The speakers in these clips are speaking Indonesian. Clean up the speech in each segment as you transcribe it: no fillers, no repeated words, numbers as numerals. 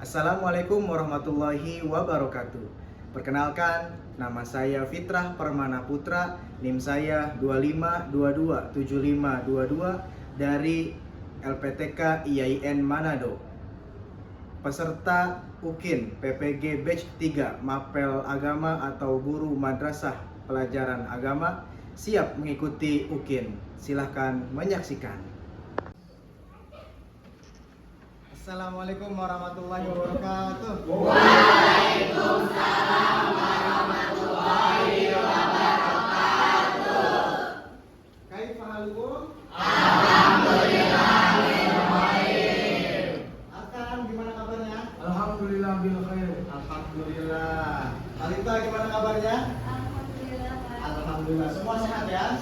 Assalamualaikum warahmatullahi wabarakatuh. Perkenalkan, nama saya Fitrah Permana Putra, NIM saya 25227522 dari LPTK IAIN Manado. Peserta UKIN PPG Batch 3 Mapel Agama atau Guru Madrasah Pelajaran Agama siap mengikuti UKIN. Silahkan menyaksikan. Assalamualaikum warahmatullahi wabarakatuh. Waalaikumsalam warahmatullahi wabarakatuh. Kaifa halukum? Alhamdulillah bil khair. Akan gimana kabarnya? Alhamdulillah bil khair. Alhamdulillah. Alita gimana kabarnya? Alhamdulillah. Alhamdulillah. Semua sehat ya?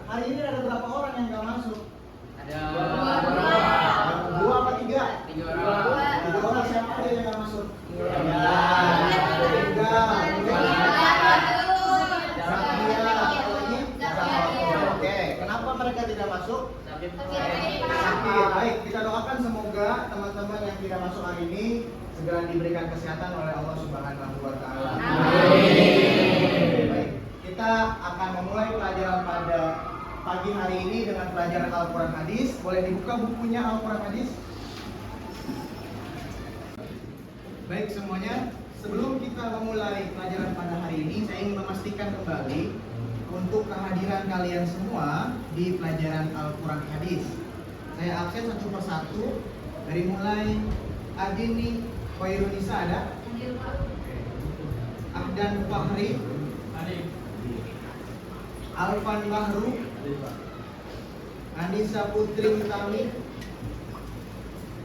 Hari ini ada berapa orang yang nggak masuk? Dua apa tiga? Tiga orang. Siapa aja yang nggak masuk? Oke, kenapa mereka tidak masuk? Sakit. Baik, kita doakan semoga teman-teman yang tidak masuk hari ini segera diberikan kesehatan oleh Allah Subhanahu wa taala. Baik, kita akan memulai pelajaran pada pagi hari ini dengan pelajaran Al-Quran Hadis. Boleh dibuka bukunya Al-Quran Hadis? Baik semuanya, sebelum kita memulai pelajaran pada hari ini, saya ingin memastikan kembali untuk kehadiran kalian semua di pelajaran Al-Quran Hadis. Saya absen satu persatu dari mulai Adini Khairunisa ada? Ahdan Fahri, Alfan Bahru, Anissa Putri Utami,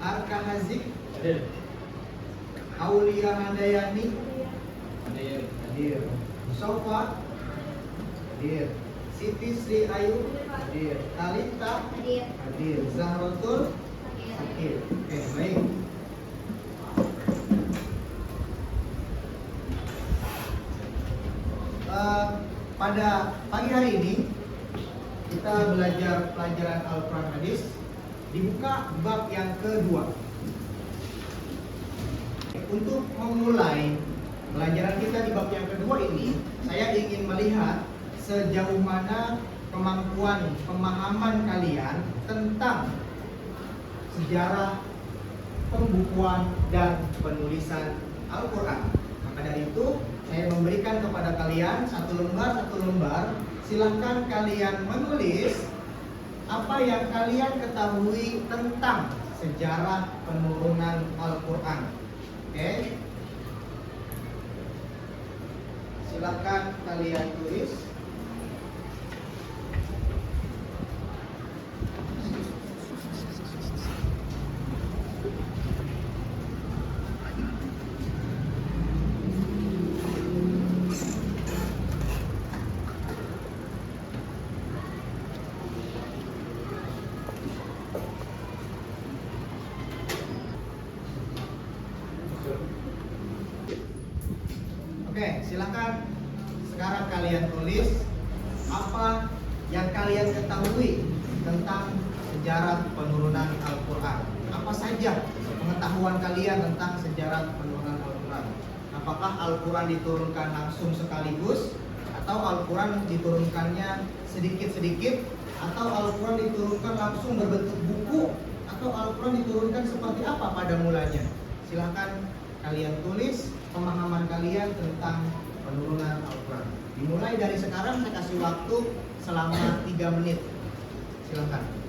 Arka Hazik, Aulia Handayani, hadir. Sofa, hadir. Siti Sri Ayu, hadir. Talita, hadir. Zahrotul, hadir. Oke, baik. Pada pagi hari ini kita belajar pelajaran Al-Quran Hadis. Dibuka bab yang kedua. Untuk memulai pelajaran kita di bab yang kedua ini, saya ingin melihat sejauh mana kemampuan pemahaman kalian tentang sejarah pembukuan dan penulisan Al-Quran. Maka dari itu, saya memberikan kepada kalian satu lembar. Silahkan kalian menulis apa yang kalian ketahui tentang sejarah penurunan Al-Quran. Oke? Silahkan kalian tulis. Oke, silakan sekarang kalian tulis apa yang kalian ketahui tentang sejarah penurunan Al-Quran. Apa saja pengetahuan kalian tentang sejarah penurunan Al-Quran? Apakah Al-Quran diturunkan langsung sekaligus, atau Al-Quran diturunkannya sedikit-sedikit, atau Al-Quran diturunkan langsung berbentuk buku, atau Al-Quran diturunkan seperti apa pada mulanya? Silahkan kalian tulis pemahaman kalian tentang penurunan Al-Quran. Dimulai dari sekarang, saya kasih waktu selama 3 menit. Silakan.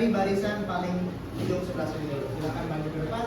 Barisan paling ujung sebelah sini dulu. Silakan maju ke depan.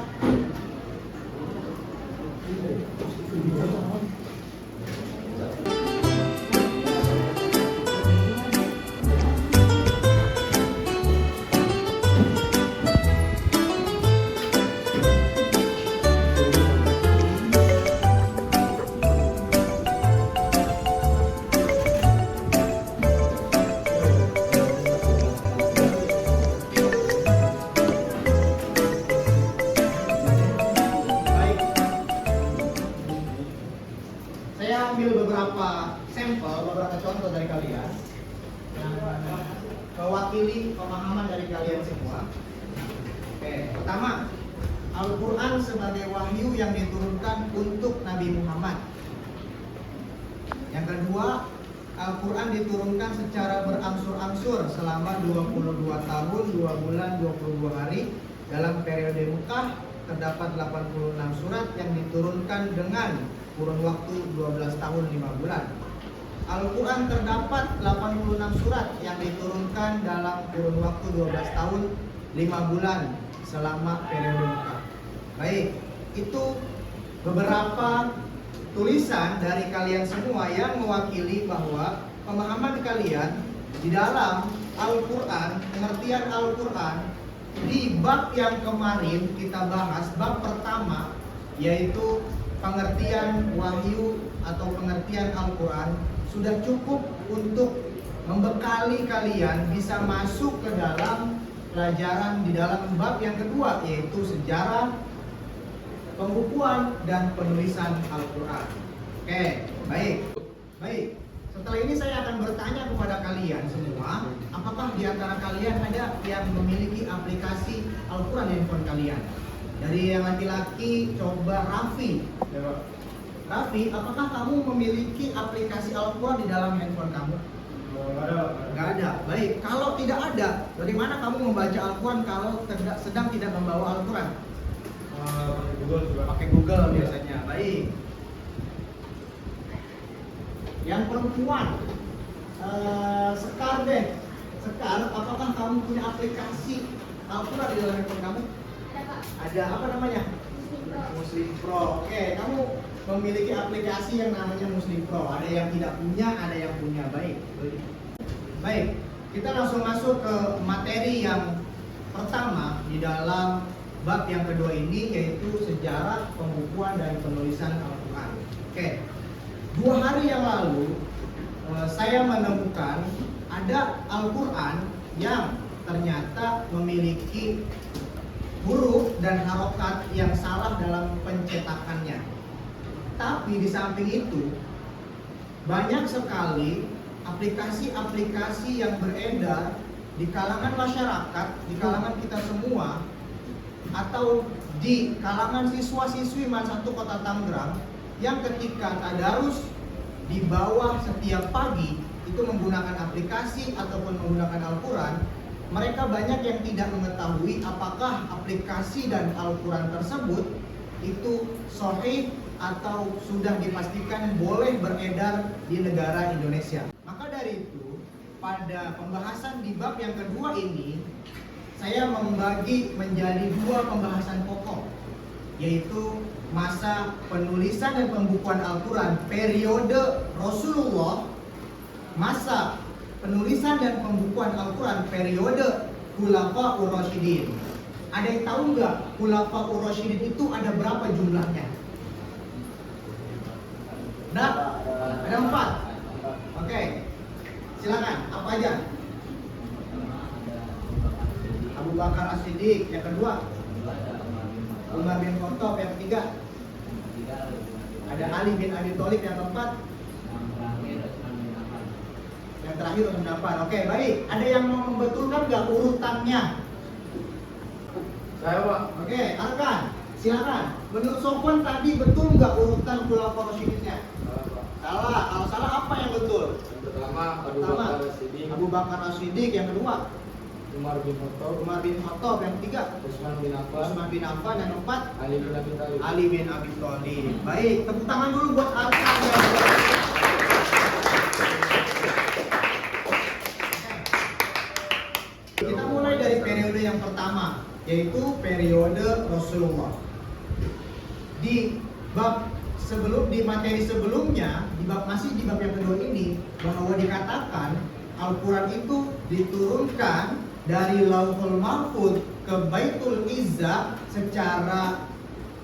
mewakili pemahaman dari kalian semua. Oke, pertama, Al-Quran sebagai wahyu yang diturunkan untuk Nabi Muhammad. Yang kedua, Al-Quran diturunkan secara berangsur-angsur selama 22 tahun, 2 bulan, 22 hari. Dalam periode Mekah terdapat 86 surat yang diturunkan dengan kurun waktu 12 tahun 5 bulan. Al-Quran terdapat 86 surat yang diturunkan dalam kurun waktu 12 tahun 5 bulan selama periode Mekah. Baik, itu beberapa tulisan dari kalian semua yang mewakili bahwa pemahaman kalian di dalam Al-Quran, pengertian Al-Quran di bab yang kemarin kita bahas, bab pertama, yaitu pengertian wahyu atau pengertian Al-Quran, sudah cukup untuk membekali kalian bisa masuk ke dalam pelajaran di dalam bab yang kedua, yaitu sejarah, pembukuan dan penulisan Al-Quran. Oke, baik. Setelah ini saya akan bertanya kepada kalian semua, apakah di antara kalian ada yang memiliki aplikasi Al-Quran di handphone kalian? Dari yang laki-laki, coba Raffi. Raffi, apakah kamu memiliki aplikasi Al-Quran di dalam handphone kamu? Nggak ada. Baik, kalau tidak ada, bagaimana kamu membaca Al-Quran kalau sedang tidak membawa Al-Quran? Pakai Google biasanya. Baik. Yang perempuan, Sekar deh. Sekar, apakah kamu punya aplikasi Al-Quran di dalam handphone kamu? Ada, apa namanya? Muslim Pro. Oke, kamu memiliki aplikasi yang namanya Muslim Pro. Ada yang tidak punya, ada yang punya. Baik, kita langsung masuk ke materi yang pertama di dalam bab yang kedua ini, yaitu sejarah, pembukuan, dan penulisan Al-Quran. Oke, 2 hari yang lalu saya menemukan ada Al-Quran yang ternyata memiliki huruf dan harokat yang salah dalam pencetakannya. Tapi di samping itu, banyak sekali aplikasi-aplikasi yang beredar di kalangan masyarakat, di kalangan kita semua, atau di kalangan siswa-siswi MAN 1 Kota Tangerang yang ketika tadarus di bawah setiap pagi itu menggunakan aplikasi ataupun menggunakan Al-Quran, mereka banyak yang tidak mengetahui apakah aplikasi dan Al-Quran tersebut itu sahih atau sudah dipastikan boleh beredar di negara Indonesia. Maka dari itu, pada pembahasan di bab yang kedua ini, saya membagi menjadi 2 pembahasan pokok, yaitu masa penulisan dan pembukuan Al-Quran periode Rasulullah, masa penulisan dan pembukuan Al-Quran periode Khulafaur Rasyidin. Ada yang tahu nggak Khulafaur Rasyidin itu ada berapa jumlahnya? Ada 4. Oke, silakan. Apa aja? Abu Bakar As-Siddiq. Yang kedua, Umar bin Khattab. Yang ketiga, ada Ali bin Abi Thalib. Yang keempat, yang terakhir Utsman bin Affan. Oke, baik. Ada yang mau membetulkan nggak urutannya? Saya, Pak. Oke, Arkan, silakan. Menurut Sofwan tadi betul nggak urutan Khulafaur Rasyidinnya? Salah. Kalau salah apa yang betul? Yang pertama, Abu Bakar As-Siddiq. Yang kedua, Umar bin Khattab. Yang ketiga, Utsman bin Affan. Yang keempat, Ali bin Abi Thalib. Ali bin Abi Thalib. Baik, tepuk tangan dulu buat Arkan. Kita mulai dari periode yang pertama, yaitu periode Rasulullah. Di materi sebelumnya, masih di bab yang kedua ini, bahwa dikatakan Al-Quran itu diturunkan dari Lauhul Mahfuz ke Baitul Izzah secara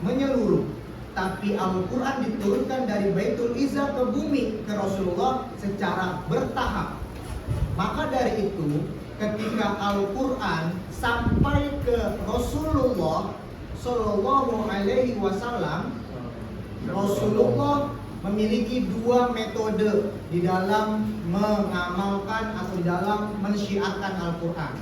menyeluruh. Tapi Al-Quran diturunkan dari Baitul Izzah ke bumi, ke Rasulullah secara bertahap. Maka dari itu, ketika Al-Quran sampai ke Rasulullah Sallallahu Alaihi Wasallam, Rasulullah memiliki 2 metode di dalam mengamalkan atau di dalam mensyiarkan Al-Quran.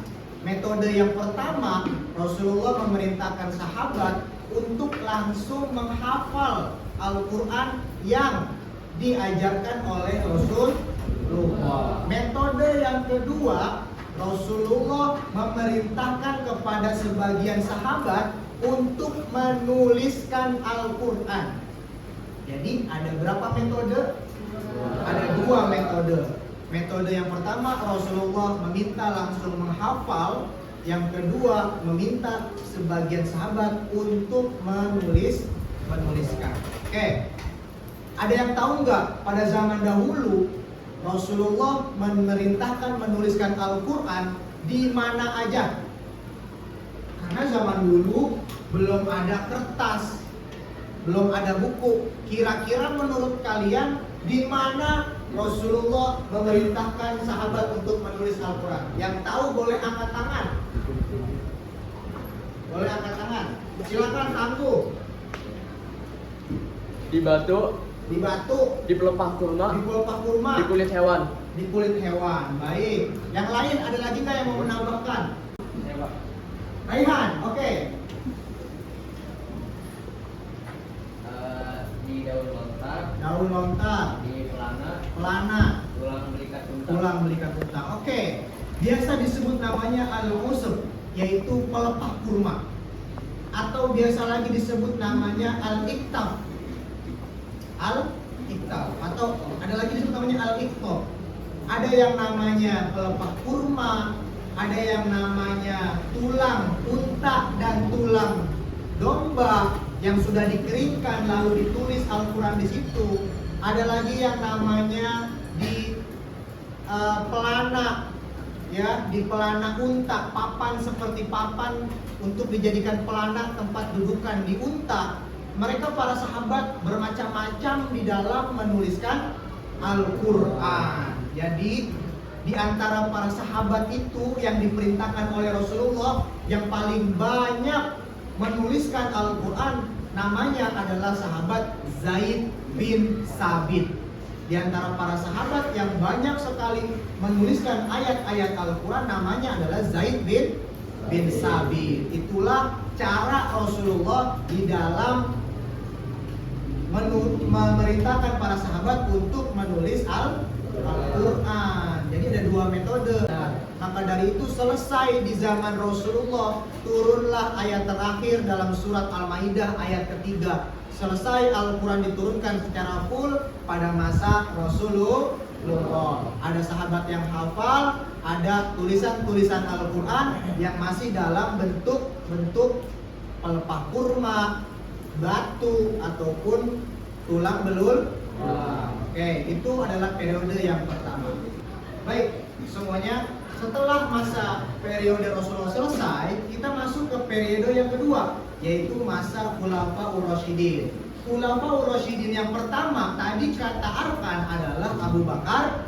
Metode yang pertama, Rasulullah memerintahkan sahabat untuk langsung menghafal Al-Quran yang diajarkan oleh Rasulullah. Metode yang kedua, Rasulullah memerintahkan kepada sebagian sahabat untuk menuliskan Al-Quran. Jadi ada berapa metode? Ada dua metode. Metode yang pertama, Rasulullah meminta langsung menghafal. Yang kedua, meminta sebagian sahabat untuk menuliskan. Oke. Ada yang tahu nggak pada zaman dahulu Rasulullah memerintahkan menuliskan Al-Quran di mana aja? Karena zaman dulu belum ada kertas, belum ada buku. Kira-kira menurut kalian di mana Rasulullah memerintahkan sahabat untuk menulis Al-Quran? Yang tahu boleh angkat tangan. Boleh angkat tangan. Silakan tangguh. Di batu, Di batu, di pelepah kurma, di pelepah kurma, di kulit hewan. di kulit hewan. Baik. Yang lain ada lagi nggak yang mau menambahkan? Hewan. Raihan, oke. Di daun lontar, Daun lontar, di pelana, tulang belikat unta. tulang belikat unta. Oke. Biasa disebut namanya al-usb, yaitu pelepah kurma. Atau biasa lagi disebut namanya al-iktaf. Al-iktaf atau ada lagi disebut namanya al-iktaf. Ada yang namanya pelepah kurma, ada yang namanya tulang unta dan tulang domba yang sudah dikeringkan lalu ditulis Al-Quran di situ. Ada lagi yang namanya di pelana, ya, di pelana unta, papan seperti papan untuk dijadikan pelana tempat dudukan di unta. Mereka para sahabat bermacam-macam di dalam menuliskan Al-Quran. Jadi di antara para sahabat itu yang diperintahkan oleh Rasulullah yang paling banyak menuliskan Al-Quran namanya adalah sahabat Zaid bin Sabit. Di antara para sahabat yang banyak sekali menuliskan ayat-ayat Al-Quran namanya adalah Zaid bin Sabit. Itulah cara Rasulullah di dalam memerintahkan para sahabat untuk menulis Al-Quran. Jadi ada dua metode. Maka dari itu selesai di zaman Rasulullah, turunlah ayat terakhir dalam surat Al-Maidah ayat ketiga. Selesai Al-Quran diturunkan secara full pada masa Rasulullah. Ada sahabat yang hafal, ada tulisan-tulisan Al-Quran yang masih dalam bentuk pelepah kurma, batu ataupun tulang belul. Oke, itu adalah periode yang pertama. Baik, semuanya setelah masa periode Rasulullah selesai, kita masuk ke periode yang kedua, yaitu masa Khulafaur Rasyidin. Khulafaur Rasyidin yang pertama tadi kata Arkan adalah Abu Bakar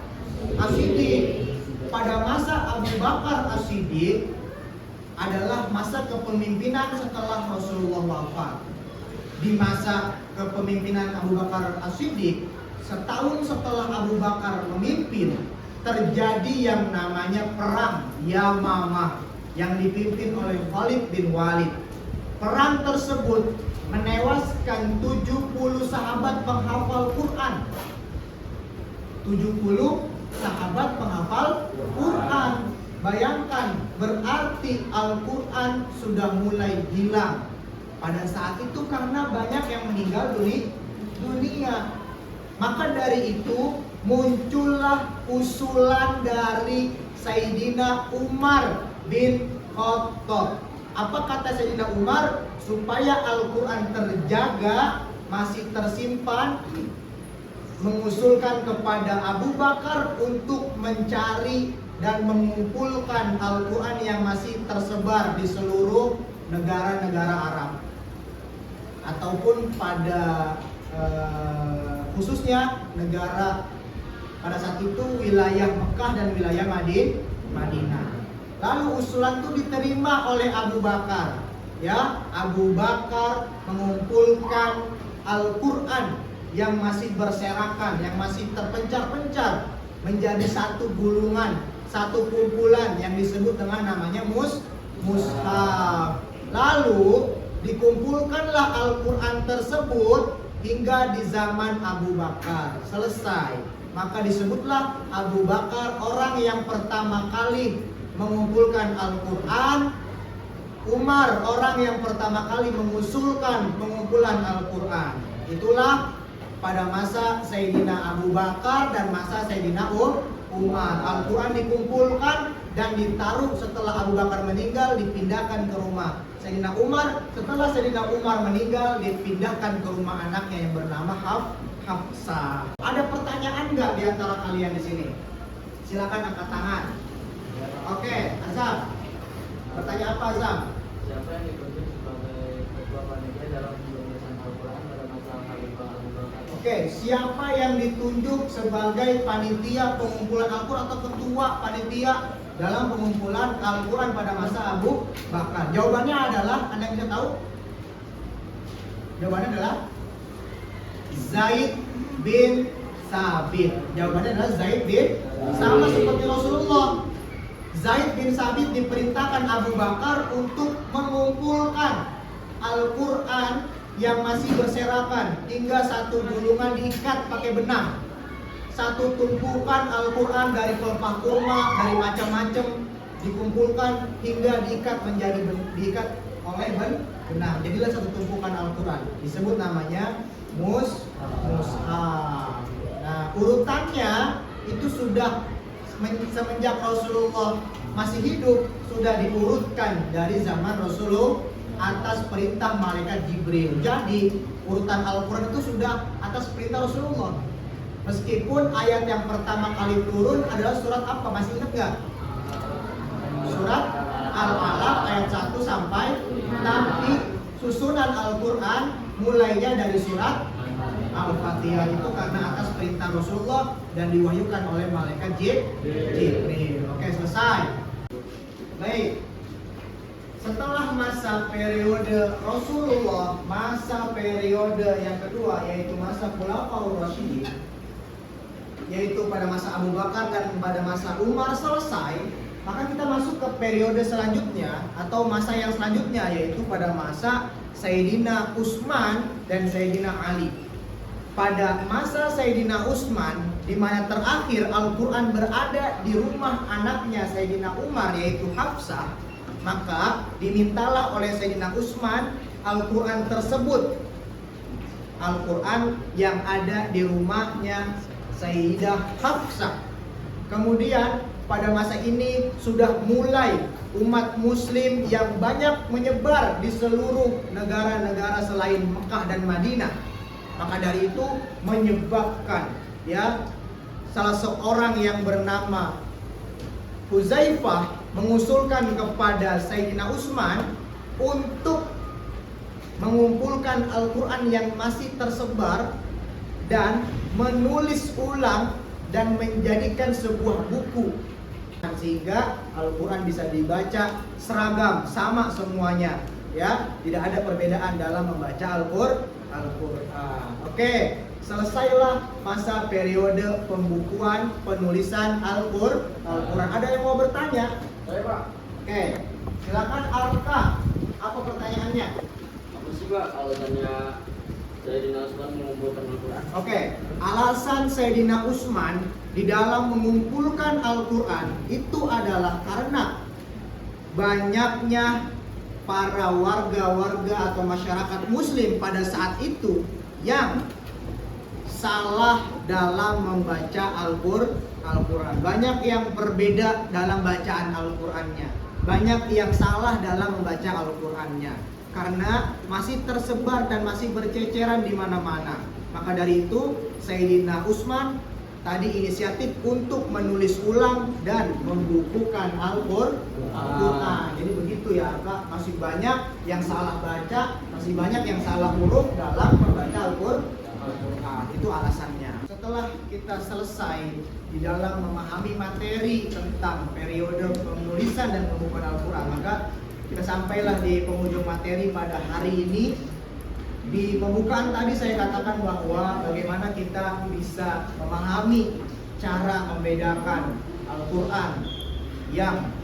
As-Siddiq. Pada masa Abu Bakar As-Siddiq adalah masa kepemimpinan setelah Rasulullah wafat. Di masa kepemimpinan Abu Bakar As-Siddiq, setahun setelah Abu Bakar memimpin, terjadi yang namanya perang Yamamah yang dipimpin oleh Khalid bin Walid. Perang tersebut menewaskan 70 sahabat penghafal Quran. 70 sahabat penghafal Quran. Bayangkan, berarti Al-Quran sudah mulai hilang pada saat itu karena banyak yang meninggal dunia. Maka dari itu muncullah usulan dari Sayyidina Umar bin Khattab. Apa kata Sayyidina Umar? Supaya Al-Quran terjaga, masih tersimpan, mengusulkan kepada Abu Bakar untuk mencari dan mengumpulkan Al-Quran yang masih tersebar di seluruh negara-negara Arab, ataupun pada khususnya negara pada saat itu wilayah Mekah dan wilayah Madinah. Lalu usulan itu diterima oleh Abu Bakar. Ya, Abu Bakar mengumpulkan Al-Quran yang masih berserakan, yang masih terpencar-pencar menjadi satu gulungan, satu kumpulan yang disebut dengan namanya mushaf. Lalu dikumpulkanlah Al-Quran tersebut hingga di zaman Abu Bakar. Selesai. Maka disebutlah Abu Bakar orang yang pertama kali mengumpulkan Al-Quran. Umar orang yang pertama kali mengusulkan pengumpulan Al-Quran. Itulah pada masa Sayyidina Abu Bakar dan masa Sayyidina Umar. Al-Quran dikumpulkan dan ditaruh setelah Abu Bakar meninggal, dipindahkan ke rumah Sayyidina Umar. Setelah Sayyidina Umar meninggal, dipindahkan ke rumah anaknya yang bernama Hafsah. Ada pertanyaan nggak di antara kalian di sini? Silakan angkat tangan. Oke, Azam. Pertanyaan apa, Azam? Siapa yang ditunjuk sebagai ketua panitia dalam penulisan Al-Quran pada masa Khalifah Abu Bakar? Oke, siapa yang ditunjuk sebagai panitia pengumpulan Al-Quran atau ketua panitia dalam pengumpulan Al-Quran pada masa Abu Bakar? Jawabannya adalah, Anda bisa tahu? Jawabannya adalah Zaid bin Sabit. Jawabannya adalah Zaid bin, sama seperti Rasulullah. Zaid bin Sabit diperintahkan Abu Bakar untuk mengumpulkan Al-Quran yang masih berserakan hingga satu gulungan diikat pakai benang. Satu tumpukan Al-Quran dari pelepah kurma, dari macam-macam dikumpulkan hingga diikat oleh benang. Jadilah satu tumpukan Al-Quran. Disebut namanya mushaf. Nah, urutannya itu sudah semenjak Rasulullah masih hidup, sudah diurutkan dari zaman Rasulullah atas perintah malaikat Jibril. Jadi urutan Al-Quran itu sudah atas perintah Rasulullah. Meskipun ayat yang pertama kali turun adalah surat apa? Masih ingat nggak? Surat Al-Alaq ayat 1 sampai 6. Tapi susunan Al-Quran mulainya dari surat Al-Fatihah itu karena atas perintah Rasulullah dan diwahyukan oleh malaikat Jibril. Oke, selesai. Baik. Setelah masa periode Rasulullah, masa periode yang kedua yaitu masa Khulafaur Rasyidin, yaitu pada masa Abu Bakar dan pada masa Umar selesai, maka kita masuk ke periode selanjutnya atau masa yang selanjutnya yaitu pada masa Sayyidina Utsman dan Sayyidina Ali. Pada masa Sayyidina Utsman, di mana terakhir Al-Quran berada di rumah anaknya Sayyidina Umar yaitu Hafsah, maka dimintalah oleh Sayyidina Utsman Al-Quran tersebut, Al-Quran yang ada di rumahnya Sayyidah Hafsah. Kemudian pada masa ini sudah mulai umat muslim yang banyak menyebar di seluruh negara-negara selain Mekah dan Madinah. Maka dari itu menyebabkan salah seorang yang bernama Huzaifah mengusulkan kepada Sayyidina Utsman untuk mengumpulkan Al-Quran yang masih tersebar dan menulis ulang dan menjadikan sebuah buku sehingga Al-Quran bisa dibaca seragam, sama semuanya, tidak ada perbedaan dalam membaca Al-Quran. Oke, selesailah masa periode pembukuan penulisan Al-Quran. Ada yang mau bertanya? Saya Pak. Oke, silakan Arka. Apa pertanyaannya? Apa sih Pak alasannya Sayyidina Utsman mengumpulkan Al-Quran? Oke, alasan Sayyidina Utsman di dalam mengumpulkan Al-Quran itu adalah karena banyaknya para warga-warga atau masyarakat muslim pada saat itu yang salah dalam membaca Al-Quran. Banyak yang berbeda dalam bacaan Al-Qurannya. Banyak yang salah dalam membaca Al-Qurannya karena masih tersebar dan masih berceceran di mana-mana. Maka dari itu Sayyidina Utsman tadi inisiatif untuk menulis ulang dan membukukan Al-Quran. Jadi begitu ya Kak, masih banyak yang salah baca, masih banyak yang salah huruf dalam membaca Al-Quran. Itu alasannya. Setelah kita selesai di dalam memahami materi tentang periode penulisan dan pembukuan Al-Quran, maka kita sampailah di penghujung materi pada hari ini. Di pembukaan tadi saya katakan bahwa bagaimana kita bisa memahami cara membedakan Al-Quran yang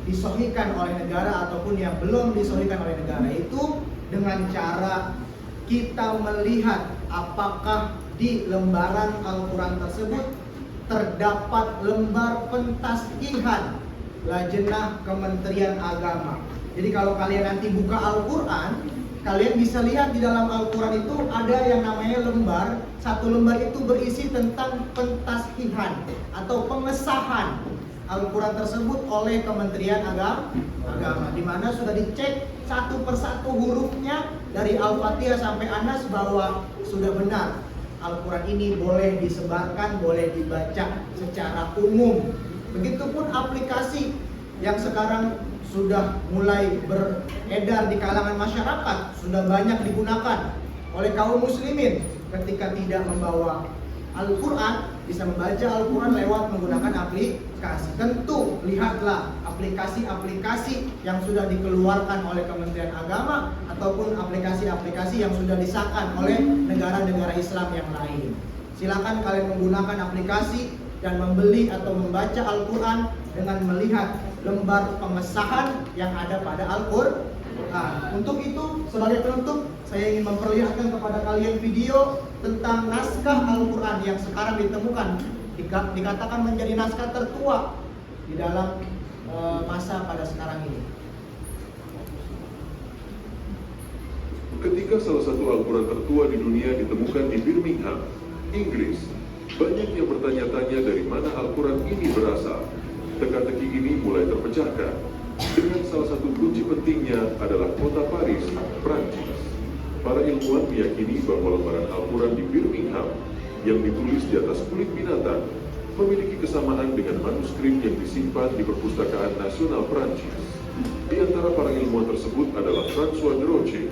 disahihkan oleh negara ataupun yang belum disahihkan oleh negara itu dengan cara kita melihat apakah di lembaran Al-Quran tersebut terdapat lembar pentashkihan Lajnah Kementerian Agama. Jadi kalau kalian nanti buka Al-Quran, kalian bisa lihat di dalam Al-Quran itu ada yang namanya lembar. Satu lembar itu berisi tentang pentashkihan atau pengesahan Al-Quran tersebut oleh Kementerian Agama, di mana sudah dicek satu persatu hurufnya dari Al-Fatihah sampai Anas bahwa sudah benar Al-Quran ini boleh disebarkan, boleh dibaca secara umum. Begitupun aplikasi yang sekarang sudah mulai beredar di kalangan masyarakat, sudah banyak digunakan oleh kaum muslimin ketika tidak membawa Al-Quran, bisa membaca Al-Quran lewat menggunakan aplikasi. Tentu lihatlah aplikasi-aplikasi yang sudah dikeluarkan oleh Kementerian Agama ataupun aplikasi-aplikasi yang sudah disahkan oleh negara-negara Islam yang lain. Silakan kalian menggunakan aplikasi dan membeli atau membaca Al-Quran dengan melihat lembar pengesahan yang ada pada Al-Quran. Untuk itu, sebagai penutup, saya ingin memperlihatkan kepada kalian video tentang naskah Al-Quran yang sekarang ditemukan, dikatakan menjadi naskah tertua di dalam masa pada sekarang ini. Ketika salah satu Al-Quran tertua di dunia ditemukan di Birmingham, Inggris, banyak yang bertanya-tanya dari mana Al-Quran ini berasal. Teka-teki ini mulai terpecahkan, dengan salah satu kunci pentingnya adalah kota Paris, Prancis. Para ilmuwan meyakini bahwa lembaran Al-Quran di Birmingham yang ditulis di atas kulit binatang memiliki kesamaan dengan manuskrip yang disimpan di Perpustakaan Nasional Prancis. Di antara para ilmuwan tersebut adalah François de Roche,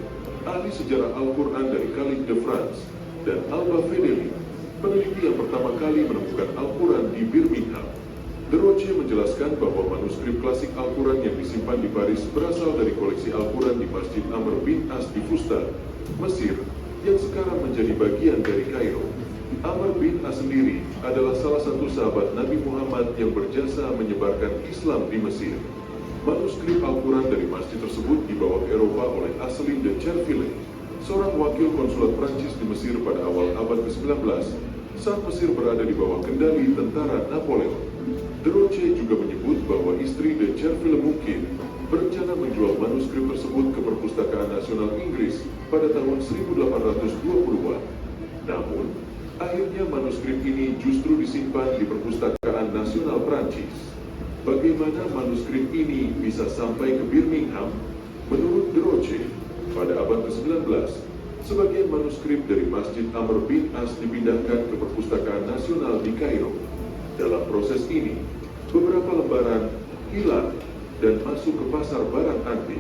ahli sejarah Al-Quran dari Calais de France, dan Alba Fedeli, peneliti yang pertama kali menemukan Al-Quran di Birmingham. De Roche menjelaskan bahwa manuskrip klasik Al-Quran yang disimpan di Paris berasal dari koleksi Al-Quran di Masjid Amr bin As di Fustat, Mesir, yang sekarang menjadi bagian dari Kairo. Amr bin As sendiri adalah salah satu sahabat Nabi Muhammad yang berjasa menyebarkan Islam di Mesir. Manuskrip Al-Quran dari masjid tersebut dibawa ke Eropa oleh Asselin de Cherville, seorang wakil konsulat Prancis di Mesir pada awal abad ke-19, saat Mesir berada di bawah kendali tentara Napoleon. De Roche juga menyebut bahwa istri de Cherville mungkin berencana menjual manuskrip tersebut ke Perpustakaan Nasional Inggris pada tahun 1820-an. Namun, akhirnya manuskrip ini justru disimpan di Perpustakaan Nasional Prancis. Bagaimana manuskrip ini bisa sampai ke Birmingham? Menurut De Roche, pada abad ke-19, sebagian manuskrip dari Masjid Amr bin As dipindahkan ke Perpustakaan Nasional di Kairo. Dalam proses ini, beberapa lembaran hilang dan masuk ke pasar barang antik.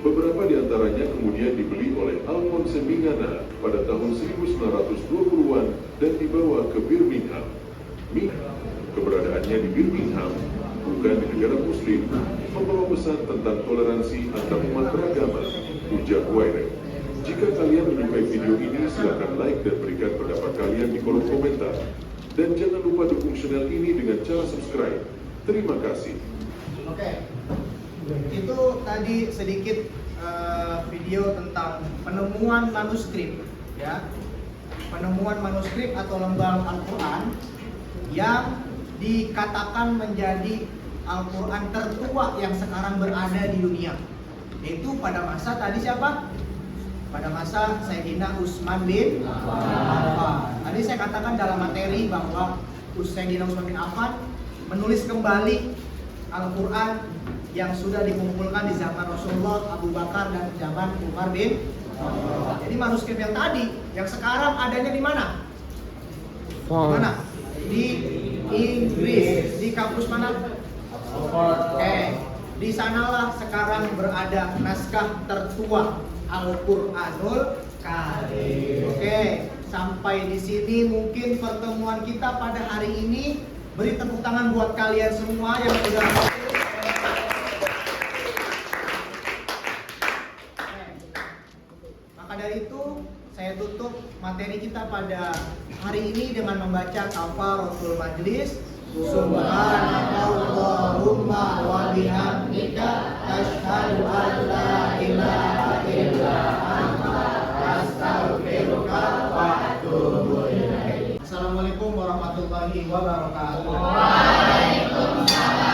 Beberapa di antaranya kemudian dibeli oleh Alphonse Mingana pada tahun 1920-an dan dibawa ke Birmingham. Keberadaannya di Birmingham, bukan di negara muslim, membawa pesan tentang toleransi antar umat beragama, ujar Wairek. Jika kalian menyukai video ini, silakan like dan berikan pendapat kalian di kolom komentar. Dan jangan lupa dukung channel ini dengan cara subscribe. Terima kasih. Oke, itu tadi sedikit video tentang penemuan manuskrip, ya, penemuan manuskrip atau lembar Al-Quran yang dikatakan menjadi Al-Quran tertua yang sekarang berada di dunia. Itu pada masa tadi siapa? Pada masa Sayyidina Utsman bin Affan. Tadi saya katakan dalam materi bahwa Sayyidina Utsman bin Affan menulis kembali Al-Quran yang sudah dikumpulkan di zaman Rasulullah, Abu Bakar, dan zaman Umar bin Khattab. Jadi manuskrip yang tadi, yang sekarang adanya di mana? Di mana? Di Inggris. Di kampus mana? Oke. Di sanalah sekarang berada naskah tertua Al-Quranul Karim. Oke, sampai di sini mungkin pertemuan kita pada hari ini. Beri tepuk tangan buat kalian semua yang sudah hadir. Maka dari itu saya tutup materi kita pada hari ini dengan membaca kafaratul majlis. Subhanakallahumma wa bihamdika asyhadu an la ilaha illa anta astaghfiruka wa atubu ilaik. Assalamualaikum warahmatullahi wabarakatuh. Waalaikumsalam.